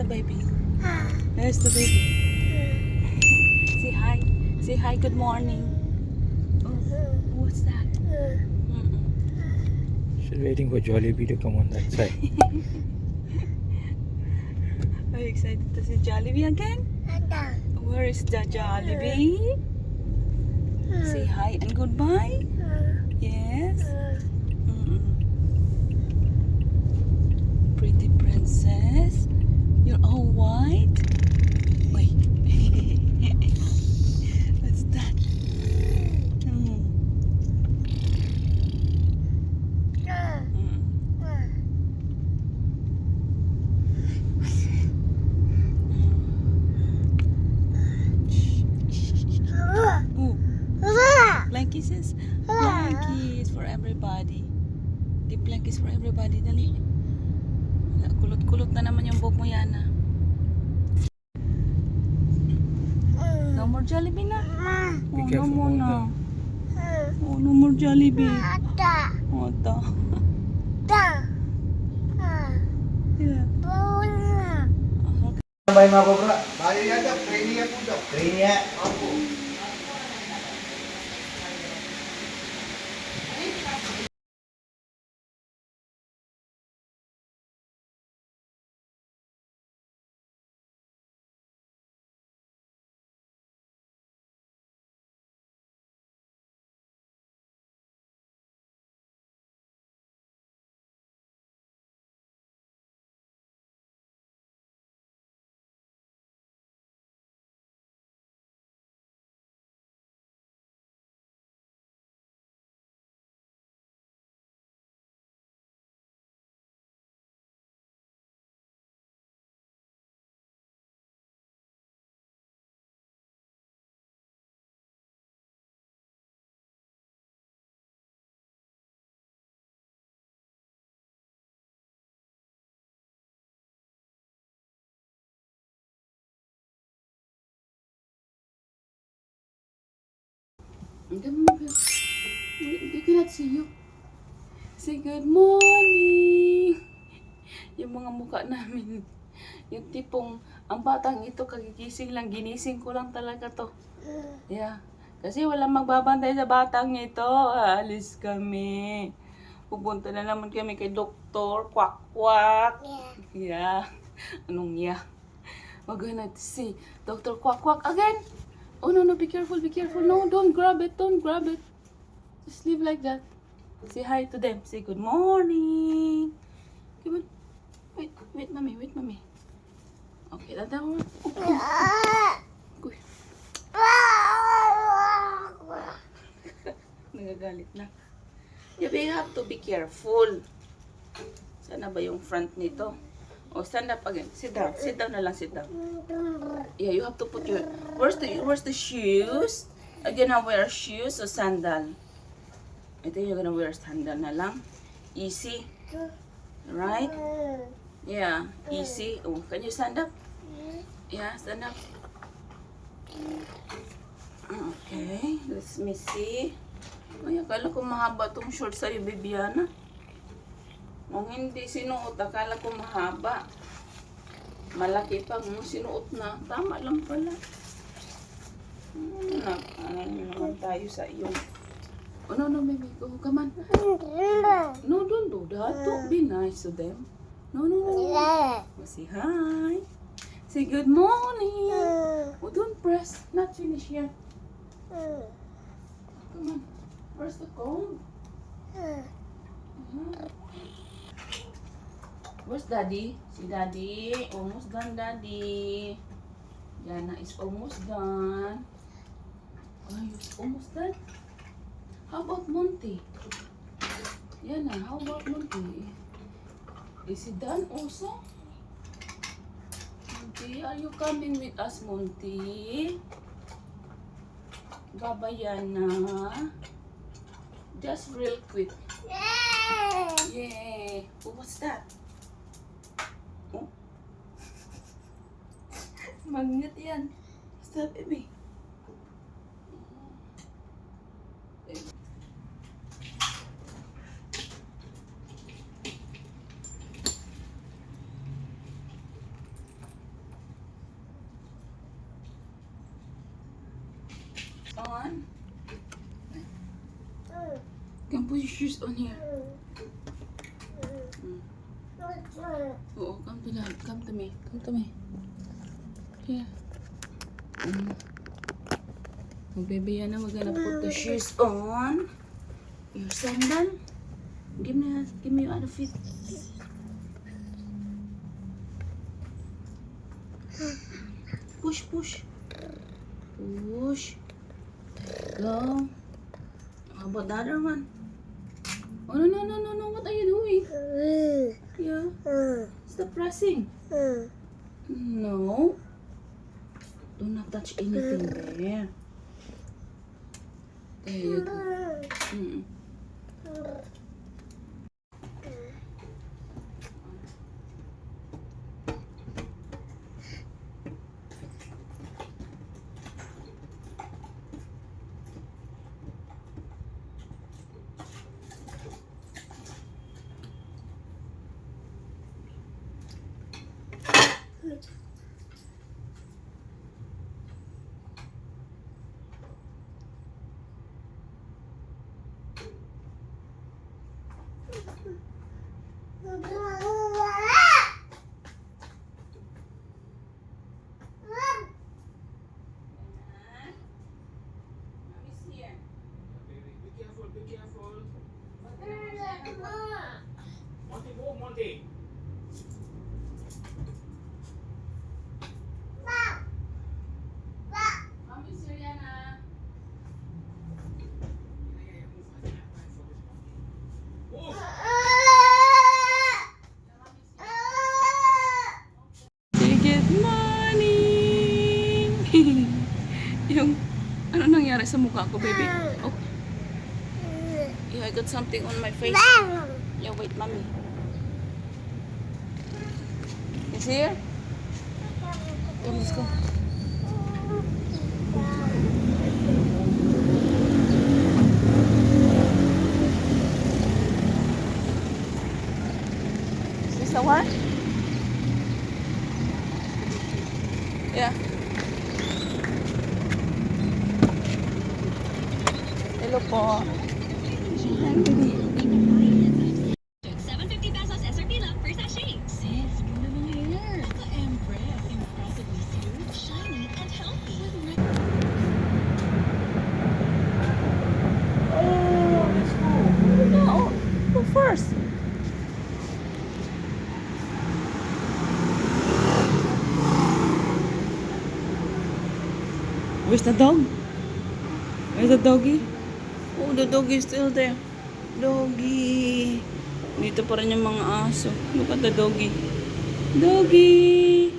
baby? There's the baby. Say hi. Say hi. Good morning. Oh, what's that? She's waiting for Jollibee to come on that side. Are you excited to see Jollibee again? Where is the Jollibee? Say hi and goodbye. Yes. Pretty princess. You're all white. Wait. What's that? Blankies, blankies for everybody. The blankies for everybody. Dali. Kulot-kulot na naman yung buhok mo, Yana. No more Jollibee na. Be Oh, no careful, more na. Mona. Oh, no more Jollibee. Ata. Yeah. Bahay mga kobra. Bahay yata, training niya po daw. Training niya? Opo. They cannot see you. Say good morning. Yung mga mukha namin. Yung tipong, ang batang ito kagigising lang, ginising ko lang talaga to. Yeah. Kasi walang magbabantay sa batang ito. Alis kami. Pupunta na naman kami kay Doktor. Kwak, kwak. Yeah. Anong yeah? We're gonna see Dr. Quack Quack again. Oh no, be careful, be careful. No, don't grab it, don't grab it. Just leave like that. Say hi to them. Say good morning. Come on. Wait, mommy, wait, mommy. Okay, that one. Uy. Nagagalit na. Yeah, but you have to be careful. Sana ba yung front nito? Oh, stand up again. Sit down. Sit down na lang, sit down. Yeah, you have to put your... Where's the shoes? Are you gonna wear shoes or sandal? I think you're gonna wear sandal na lang. Easy. Right? Yeah, easy. Oh, can you stand up? Yeah, stand up. Okay, let me see. Ay, akala ko mahaba tong short sa'yo, Bibiana. Kung hindi sinuot, akala ko mahaba. Malaki pa kung sinuot na. Tama lang pala. Ano naman tayo sa iyo. Oh, no, baby. Go, come on. No, don't do that. Don't be nice to them. No. Say hi. Say good morning. Oh, don't press. Not finish yet. Come on. Where's the comb? Where's Daddy? Si Daddy. Almost done, Daddy. Yana is almost done. Oh, you're almost done? How about Monty? Yana, how about Monty? Is he done also? Monty, are you coming with us, Monty? Baba Yana. Just real quick. Yay! Oh, what's that? Oh. Magnet yan. What's that, baby? on. Can put your shoes on here. Oh, come to that. Come to me. Come to me. Here. Oh, baby, Yana, we're gonna put the shoes on. Your sandal. Give me your other feet. Push, push. Push. Go. How about the other one? Oh, no. What are you doing? Yeah. Stop pressing. No. Do not touch anything there. There you go. Mommy's here. Baby, be careful, be careful. Monty, move, Monty. Mommy's here, Yana. Move. Say good morning! Yung, ano nangyari sa mukha ko, baby? Oh. Yeah, I got something on my face. Yeah, wait, mommy. You see her? Come, let's go. Is this the one? Yeah. Hello po. Hi, baby. 750 pesos SRP lang per sachet. Sis, ganda ng hair. The Empress. Impressively smooth, shiny, and healthy. No, go first. Where's the dog? Where's the doggy? Oh, the doggy is still there. Doggy. Dito pa rin yung mga aso. Look at the doggy. Doggy!